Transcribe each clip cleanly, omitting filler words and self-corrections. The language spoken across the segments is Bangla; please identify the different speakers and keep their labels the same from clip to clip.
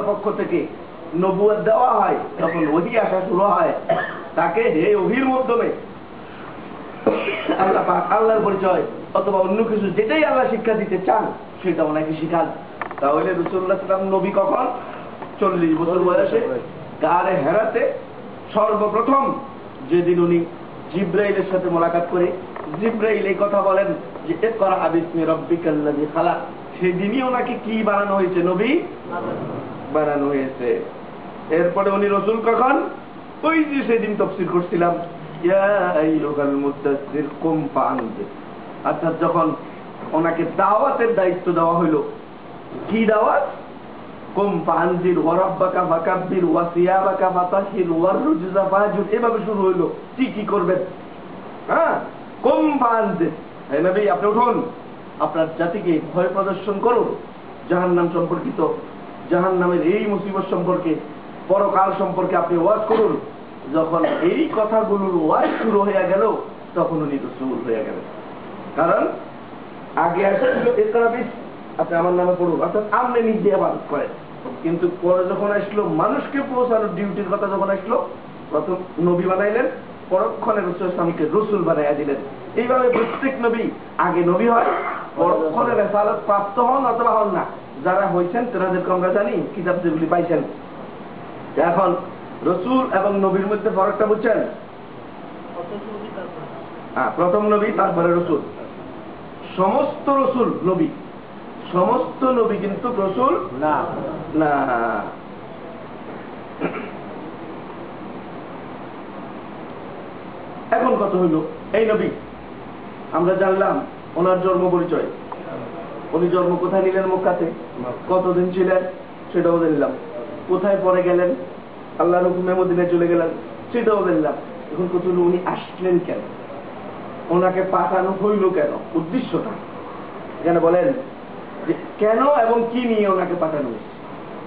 Speaker 1: পক্ষ থেকে নবুয়ত দেওয়া হয়, তখন ওহী আসা শুরু হয়, তাকে এই ওহীর মাধ্যমে আল্লাহ পাক আল্লাহর পরিচয় অথবা অন্য কিছু যেটাই আল্লাহ শিক্ষা দিতে চান সেটা ওনাকে শিখান। তাহলে রাসূলুল্লাহ সাল্লাল্লাহু আলাইহি ওয়াসাল্লাম নবী কখন? 40 বছর বয়সে গারে হেরাতে সর্বপ্রথম যেদিন উনি জিব্রাইলের সাথে মোলাকাত করে জিব্রাইল এই কথা বলেন যে ইকরা বিসমি রাব্বিকাল্লাযী খালাক, সেদিনই ওনাকে কি বানানো হয়েছে? নবী বানানো হয়েছে। এরপরে উনি রাসূল কখন? ওই যে সেদিন তাফসীর করছিলাম ইয়া আইয়ুহাল মুদাসসির কুম ফাআনজির, অর্থাৎ যখন ওনাকে দাওয়াতের দায়িত্ব দেওয়া হলো। কি দাওয়াত? কুম ফাআনজির ওয়া রাব্বাকা ফাকাব্বির ওয়া সিয়াবাকা ফাতাহহির ওয়ার রুজজা ফাহজুর, এভাবে শুরু হলো। কি করবেন? হ্যাঁ, কুম ফাআনজির, হে নবী আপনি উঠুন, আপনার জাতিকে ভয় প্রদর্শন করুন, জাহান্নাম সম্পর্কিত, জাহান্নামের এই মুসিবত সম্পর্কে, পরকাল সম্পর্কে আপনি ওয়াজ করুন। যখন এই কথাগুলোর ওয়াজ শুরু হয়ে গেল তখন উনি রাসূল হয়ে গেলেন। কারণ আগে আসছিল ইকরা বিস, আপনি আমার নামে পড়ুন, অর্থাৎ আপনি নিজে ইবাদত করেন। কিন্তু পরে যখন আসলো মানুষকে পৌঁছানোর ডিউটির কথা, যখন আসলো প্রথম নবী বানাইলেন, পরক্ষণে রাসূল ইসলামকে রাসূল বানাইয়া দিলেন। এইভাবে প্রত্যেক নবী আগে নবী হয়, পরক্ষণে রিসালাত প্রাপ্ত হন অথবা হন না। যারা হয়েছেন তাদেরকে আমরা জানি, কিতাব যেগুলি পাইছেন। এখন রাসূল এবং নবীর মধ্যে ফারাকটা বুঝছেন? প্রথম নবী তারপরে রাসূল। সমস্ত রাসূল নবী, সমস্ত নবী কিন্তু রাসূল না। এখন কত হইল এই নবী আমরা জানলাম ওনার জন্ম পরিচয়। উনি জন্ম কোথায় নিলেন? মক্কাতে। কতদিন ছিলেন সেটাও জানলাম। কোথায় পরে গেলেন? আল্লাহর হুকুমে মদিনায় চলে গেলেন, সেটাও জানলাম। এখন কত হলো উনি আসলেন কেন? ওনাকে পাঠানো হইল কেন? উদ্দেশ্যটা এখানে বলেন যে কেন এবং কি নিয়ে ওনাকে পাঠানো হয়েছে।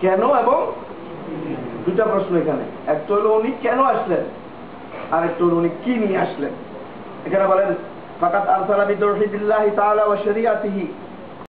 Speaker 1: কেন এবং দুটা প্রশ্ন এখানে। একটা হলো উনি কেন আসলেন, আর একটা হলো উনি কি নিয়ে আসলেন। এখানে বলেন ফাকাত আরসালা বিতাওহীদিল্লাহি তাআলা ওয়া শরীআতিহি